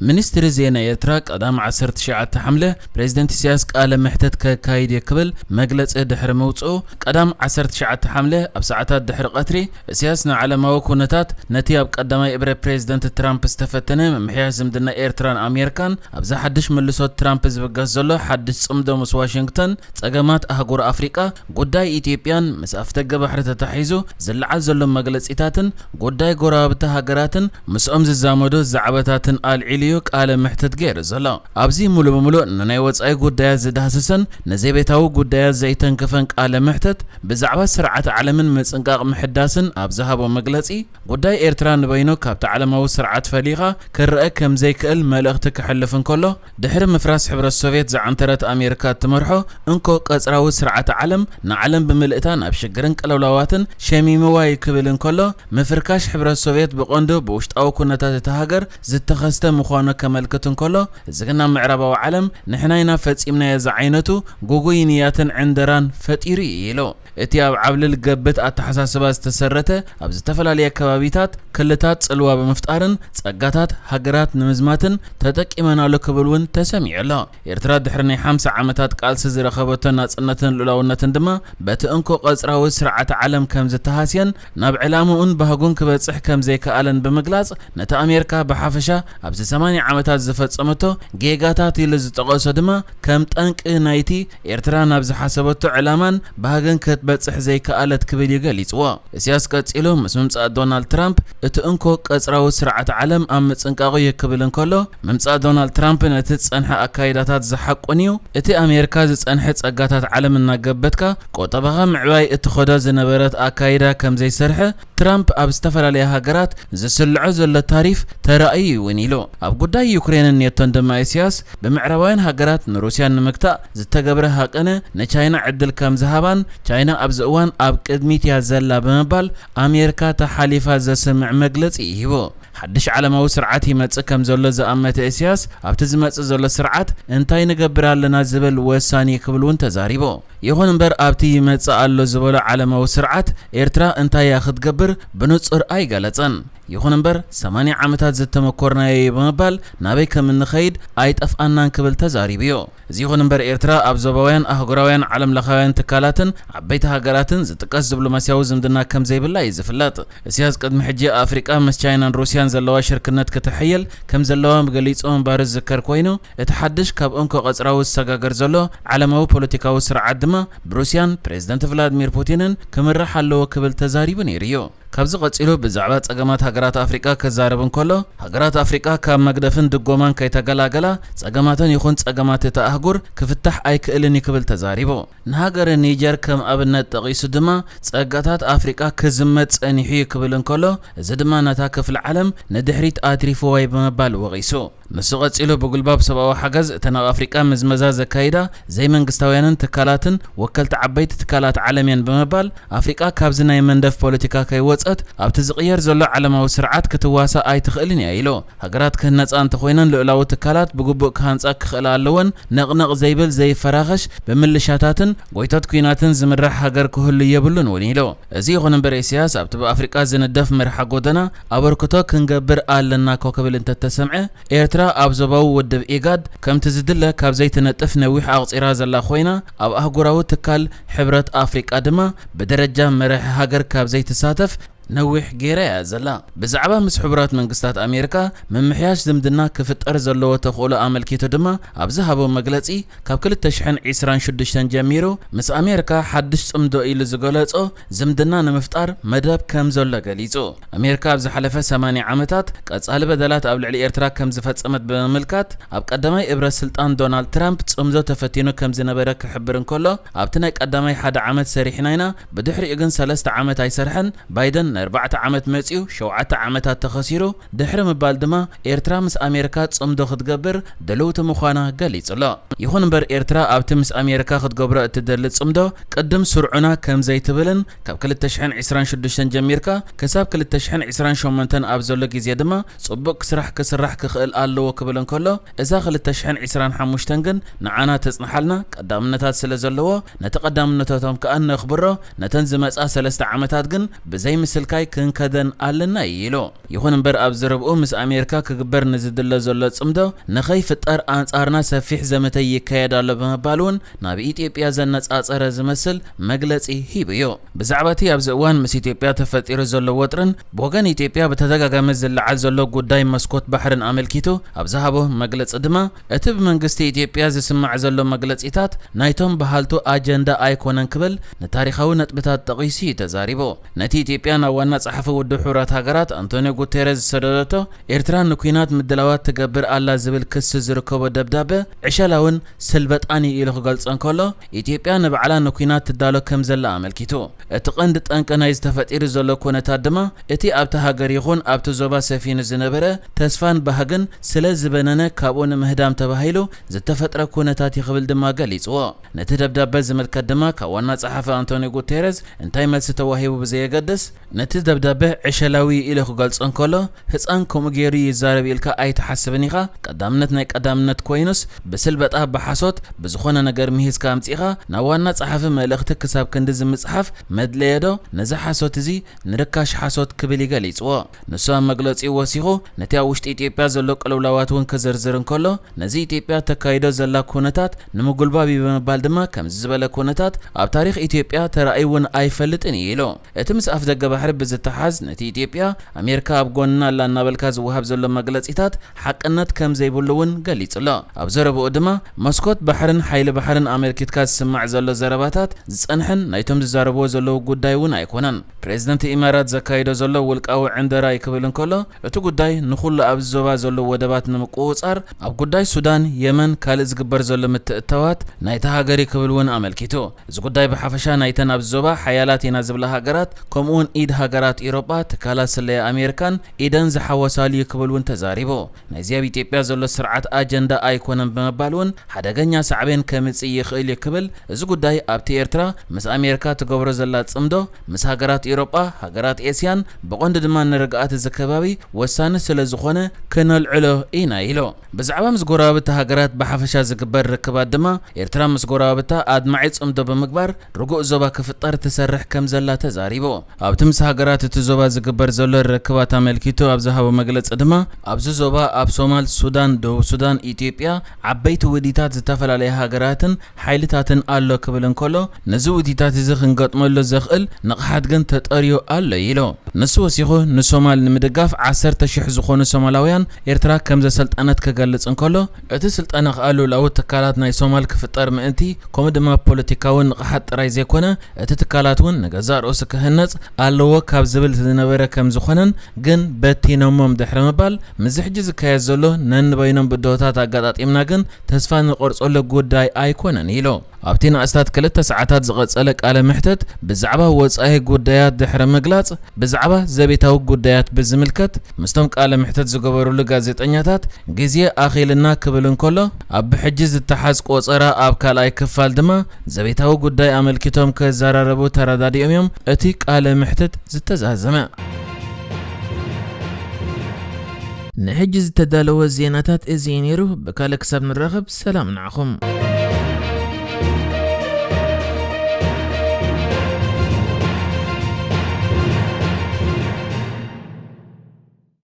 منستر زينا يتراك قدام 19 حملة بريزيدنت سياس قال محتت كايد يقبل مجلس دحر موصو قدام 19 حملة بساعات دحر قطري سياسنا على موكونتات نتياب قدامي ابره بريزيدنت ترامب استفتنه محياس زمدنا ايرتران امريكان ابزا حدش ملسو ترامب زبغزلو حدش صمدو مس واشنطن صقامات اهغور افريقيا غداي اثيوبيان مس افتق بحر تتحيزو زلعل زلو مجلسيتاتن غداي غرابته هاغراتن مسኦም ززامدو زعبتاتن العلي قال محتت غير زلا ابزي مولو بمولو ناي وصاي غدايات زدهسسن نزيبيتاو غدايات زيتن كفن قال محتت بزعبه سرعه عالمن مصنقاق محداسن ابزهابو مغلصي غداي ايرتران بينو كابت عالمو سرعه فليغا كرأ كم زيكل ملأخت كحلفن كله دحر مفراس حبر السوفيت زعنترت امريكا تمرحو انكو قصراو سرعه عالم نعلم بملئتان ابشجرن قلولواتن شميمواي كبلن كله مفركاش حبر السوفيت بقندو بوشطاو كنتات تهاجر زتخسته مخانه كملكتن كله زغنا معرباو عالم نحناينا فصيمنا يزعينتو غوغوينياتن عندران فطيري يلو اتياب عبل الجبت اتحساسبا استسرته ابز تفلالي كبابيتات كلتات صلوا بمفطارن صقاتات هاجرات نمزماتن تطقيمنالو كبلون تسميعلا ايرترا دحرني 50 عامتات قالس زرخبتو ناصنتن لولاونتن دما بتانكو قصراو سرعه عالم كم زتهاسين ناب علامون بهغون كبصح كم زي كالن بمغلاص نتا امريكا بحافشا ابز 8 عامتات زفصمتو جيغاتات يلزطقسو دما كم طنق نايتي ايرترا نابز حسبتو علامان بهغن بصح زي كالت كبل يغليصوا سياس قصيلو مسمصا دونالد ترامب اتانكو قصراو سرعه عالم ام صنقاقو يكبلن كله ممصا دونالد ترامب نتصنح اكايداتات زحقونيو اتي امريكا زصنح صقاتات عالم ناغبتكا قطبها معواي اتخدا زنبرت اكايدا كم زي سرح ترامب اب استفرالي هاجرات زسلعو زل تاريف تراي ونيلو اب غداي يوكرين نيتون دما سياس بمعرباين هاجرات روسيا نمكتا زتغبره حقنه نچاينا عدل كم زهبان چاينا ابزوان اب قدميت يازلا بمبال امريكا تحالفا زسمع مغلص يهبو حدش على سرعتي مص كم زلو زامت اسياس ابتزمص زلو سرعت انتاي نغبرالنا زبل وساني كبلون تزاريبو يهون امبر ابتي مص الله زبل على سرعت ايرترا انتاي ياخد غبر بنصر اي غلصن يهون امبر 8 عامتات زتمكرنا يبمبال نابي كم نخيد اي طفانان كبل تزاريبيو زيهون امبر ايرترا ابزوباوያን اهغراوያን ዓለም ለኻውያን ተካላትን ዓበይቲ ሃገራትን ዝጥቀስ ዲፕሎማሲያዊ ዝምድና ከም ዘይብላ ይዝፍለጥ እስያስ ቅድሚ ሕጂ አፍሪቃ ምስ ቻይናን ሩስያን ዘለዋ ሽርክነት ከተሐየል ከም ዘለዋ መግለጺኦም ባርዝ ዝከር ኮይኑ እቲ ሓድሽ ካብ እንኮ ቀጽራዊ ሰጋገር ዘሎ ዓለማዊ ፖለቲካዊ ስርዓት ድማ ብሩስያን ፕሬዝዳንት ቭላድሚር ፑቲንን ክምራሕ ኣለዎ ክብል ተዛሪቡ ነይሩ ካብዚ ቀጽሎ ብዛዕባ ጸገማት ሃገራት አፍሪቃ ከዛረብን ከሎ ሃገራት አፍሪቃ ካብ መግደፍን ድጎማን ከይተገላገላ ጸገማተን ይኹን ጸገማት ተአህጉር ክፍታሕ ኣይክእልን ይክብል ተዛሪቦ ንሃገር ኒጀር ከም ኣብነት ጠቂሱ ድማ ጸጋታት አፍሪቃ ክዝመት ጸኒሑ ይክብልን ከሎ እዚ ድማ ነታ ክፍል ዓለም ንድሕሪት አትሪፎ ወይ በመባል ወቂሱ ንሱ ቀጽሎ ብጉልባብ ሰብኣዊ ሓገዝ ተና አፍሪቃ መዝመዛ ዘካይዳ ዘይ መንግስታውያንን ትካላትን ወከልቲ ዓበይቲ ትካላት ዓለምያን በመባል አፍሪቃ ካብዚ ናይ መንደፍ ፖለቲካ ከይወጸት ኣብቲ ዝቕየር ዘሎ ዓለማዊ ስርዓት ክትዋሳ ኣይትኽእልን ኢሎ ሃገራት ክህነጻ እንተኾይነን ልዕላዊ ትካላት ብግቡእ ክሃንጻ ክኽእላ ኣለወን ነቕነቕ ዘይብል ዘይፈራኸሽ ብምልሻታትን ጎይታት ኩናትን ዝምራሕ ሃገር ክህሉ የብሉን ወኒሎ እዚ ይኹን እምበር ኢሳያስ ኣብቲ ብኣፍሪቃ ዝንደፍ መርሓ ጎደና ኣበርክቶ ክንገብር ኣለና ኮከብል እንተተሰምዐ ኤርትራ ኣብዞባው ወደብ ኢጋድ ከምቲ ዝድለ ካብ ዘይትነጥፍ ነዊሕ ኣቕፂራ ዘላ ኮይና ኣብ ኣህጉራዊ ትካል ሕብረት ኣፍሪቃ ድማ በደረጃ መርሕ ሃገር ካብ ዘይትሳተፍ نوح جيرا زلا بزعبا مس حبرات منقستات أمريكا من محياش زمدنا كفتر زلو تخولو عمل كيتو دما أبزهابو مغلطي كاب كل تشحن عسران شدشتن جميرو مس أمريكا حدش صمدو إلو زغلطو زمدنا نمفتار مداب كم زلا غليصو أمريكا بزحلفة 8 عامتات قصال بدلات أبل علي إيرترا كم زفصمت بملكات أب قدماي إبرا سلطان دونالد ترامب صمزو تفتينو كم زنبره كحبرن كله أبتناي قدماي 1 عامت سريحناينا بدحري إغن 3 عامت أيسرحن بايدن 4 عامت مصيو 7 عامتات تخسيرو دحر مبال دما ايرترا مس امريكا صمدو خدغبر دلوت مخانا غليصلا يخون بر ايرترا ابت مس امريكا خدغبر اتدل صمدو قدم سرعنا كم زيتبلن كاب 2026 جميركا كساب 2028 ابزلو غيزي دما صبق سرح كسرح كخل الله كبلن كله اذا 2025 كن نعانا تصنحلنا قدامنتات سلازلو نتقدامنتاتهم كان نخبره نتنزمصا 3 عامتات كن بزي مثل ክልካይ ክንከደን ኣለና ኢሉ ይኹን እምበር ኣብ ዝረብኡ ምስ ኣሜሪካ ክግበር ንዝድለ ዘሎ ጽምዶ ንኸይፍጠር ኣንጻርና ሰፊሕ ዘመተ ይካየድ ኣሎ ብምባል እውን ናብ ኢትዮጵያ ዘነጻጸረ ዝመስል መግለጺ ሂቡ እዩ ብዛዕባ እቲ ኣብዚ እዋን ምስ ኢትዮጵያ ተፈጢሩ ዘሎ ወጥርን ብወገን ኢትዮጵያ በተደጋጋሚ ዝለዓል ዘሎ ጉዳይ መስኮት ባሕርን ኣመልኪቱ ኣብ ዝሃቦ መግለጺ ድማ እቲ ብመንግስቲ ኢትዮጵያ ዝስማዕ ዘሎ መግለጺታት ናይቶም ባህልቱ ኣጀንዳ ኣይኮነን ክብል ንታሪኻዊ ነጥብታት ጠቒሱ ተዛሪቡ ነቲ ኢትዮጵያ ናብ ዋና ጸሓፊ ውድብ ሕብረት ሃገራት አንቶኒዮ ጉቴሬዝ ዝሰደደቶ ኤርትራ ንኩናት ምድላዋት ትገብር ኣላ ዝብል ክስ ዝርከቦ ደብዳቤ ዕሸላውን ስልበጣኒ ኢሉ ክገልጾን ከሎ ኢትዮጵያ ንባዕላ ንኩናት ትዳሎ ከም ዘላ ኣመልኪቱ እቲ ቀንዲ ጠንቂ ናይ ዝተፈጢሩ ዘሎ ኩነታት ድማ እቲ ኣብቲ ሃገር ይኹን ኣብቲ ዞባ ሰፊኑ ዝነበረ ተስፋን ባህግን ስለ ዝበነነ ካብኡ ንምህዳም ተባሂሉ ዝተፈጥረ ኩነታት ይኽብል ድማ ገሊጽዎ ነቲ ደብዳቤ ዝምልከት ድማ ካብ ዋና ጸሓፊ አንቶኒዮ ጉቴሬዝ እንታይ መልሲ ተዋሂቡ ብዘየገድስ ነቲ ደብዳቤ ዕሸላዊ ኢሉ ክገልጾን ከሎ ህፃን ከምኡ ገይሩ ይዛረብ ኢልካ ኣይተሓስብን ኢኻ ቀዳምነት ናይ ቀዳምነት ኮይኑስ ብስልበጣ ብሓሶት ብዝኾነ ነገር ምሂዝካ ኣምፂኻ ናብ ዋና ጸሓፊ መልእኽቲ ክሳብ ክንዲ ዝምጽሓፍ መድለየዶ ነዚ ሓሶት እዚ ንርካሽ ሓሶት ክብል ይገሊጽዎ ንሱ ኣብ መግለጺ ወሲኹ ነቲ ኣብ ውሽጢ ኢትዮጵያ ዘሎ ቅልውላዋት እውን ክዝርዝርን ከሎ ነዚ ኢትዮጵያ ተካይዶ ዘላ ኩነታት ንምጉልባብ ብምባል ድማ ከምዚ ዝበለ ኩነታት ኣብ ታሪክ ኢትዮጵያ ተራእይውን ኣይፈልጥን ኢሉ እቲ ምስ ኣፍ ደገ ባሕሪ ብዝተሓዝ ነቲ ኢትዮጵያ ኣሜሪካ ኣብ ጎንና ኣላ እናበልካ ዝወሃብ ዘሎ መግለጺታት ሓቅነት ከም ዘይብሉውን ገሊጽሎ ኣብ ዘረብኡ ድማ መስኮት ባሕርን ሓይሊ ባሕርን ኣመልኪትካ ዝስማዕ ዘሎ ዘረባታት ዝጸንሕን ናይቶም ዝዛረብዎ ዘለዉ ጉዳይ እውን ኣይኮነን ፕሬዚደንት ኢማራት ዘካይዶ ዘሎ ውልቃዊ ዕንደራ ይክብልን ከሎ እቲ ጉዳይ ንኹሉ ኣብ ዞባ ዘሎ ወደባት ንምቁፅጻር ኣብ ጉዳይ ሱዳን የመን ካልእ ዝግበር ዘሎ ምትእትታዋት ናይቲ ሃገር ይክብል እውን ኣመልኪቱ እዚ ጉዳይ ብሓፈሻ ናይተን ኣብ ዞባ ሓያላት ኢና ዝብላ ሃገራት ከምኡውን ኢድ ሃገራት ኢሮጳ ትካላት ስለያ ኣሜሪካን ኢደን ዝሓወሳሉ ይክብል እውን ተዛሪቡ ናይዚ ኣብ ኢትዮጵያ ዘሎ ስርዓት ኣጀንዳ ኣይኮነን ብምባል እውን ሓደገኛ ሳዕቤን ከምጽእ ይኽእል ይክብል እዚ ጉዳይ ኣብቲ ኤርትራ ምስ ኣሜሪካ ትገብሮ ዘላ ጽምዶ ምስ ሃገራት ኢሮጳ ሃገራት ኤስያን ብቆንዲ ድማ ንርግኣት እዚ ከባቢ ወሳኒ ስለ ዝኾነ ክነልዕሎ ኢና ኢሎ ብዛዕባ ምስ ጎረባብታ ሃገራት ብሓፈሻ ዝግበር ርክባት ድማ ኤርትራ ምስ ጎረባብታ ኣድማዒ ጽምዶ ብምግባር ርጉእ ዞባ ክፍጠር ትሰርሕ ከም ዘላ ተዛሪቡ ኣብቲ ምስ ሃገራት እቲ ዞባ ዝግበር ዘሎ ርክባት ኣመልኪቱ ኣብ ዝሃቦ መግለጺ ድማ ኣብዚ ዞባ ኣብ ሶማል ሱዳን ደቡብ ሱዳን ኢትዮጵያ ዓበይቲ ውዲታት ዝተፈላለዩ ሃገራትን ሓይልታትን ኣሎ ክብል እንከሎ ነዚ ውዲታት እዚ ክንገጥመሉ ዘኽእል ንቕሓት ግን ተጠርዮ ኣሎ ኢሎ ንሱ ወሲኹ ንሶማል ንምድጋፍ 10,000 ዝኾኑ ሶማላውያን ኤርትራ ከም ዘሰልጠነት ክገልጽ እንከሎ እቲ ስልጠና ኸኣሉ ላው ትካላት ናይ ሶማል ክፍጠር ምእንቲ ከምኡ ድማ ፖለቲካውን ንቕሓት ጥራይ ዘይኮነ እቲ ትካላት እውን ንገዛእ ርእሱ ክህነጽ ኣለዎ ካብ ዝብል ዝነበረ ከም ዝኾነን ግን በቲኖሞም ድሕሪ ምባል ምዝ ሕጂ ዝካየድ ዘሎ ነንበይኖም ብድሆታት ኣጋጣጢምና ግን ተስፋ ንቆርጸሉ ጉዳይ ኣይኮነን ኢሎ ኣብቲ ንኣስታት 2 ሰዓታት ዝቐጸለ ቃለ ምሕተት ብዛዕባ ወጻኢ ጉዳያት ድሕሪ ምግላጽ ብዛዕባ ዘቤታዊ ጉዳያት ብዝምልከት ምስቶም ቃለ ምሕተት ዝገበሩሉ ጋዜጠኛታት ግዜ ኣኺልና ክብል እንከሎ ኣብ ሕጂ ዝተሓዝ ቆጸራ ኣብ ካልኣይ ክፋል ድማ ዘቤታዊ ጉዳይ ኣመልኪቶም ከዘራረቡ ተረዳዲኦም እዮም እቲ ቃለ ምሕተት ዝተዛዘመ ንሕጂ ዝተዳለወ ዜናታት እዚ ነይሩ ብካልእ ክሳብ ንራኸብ ሰላም ንዓኹም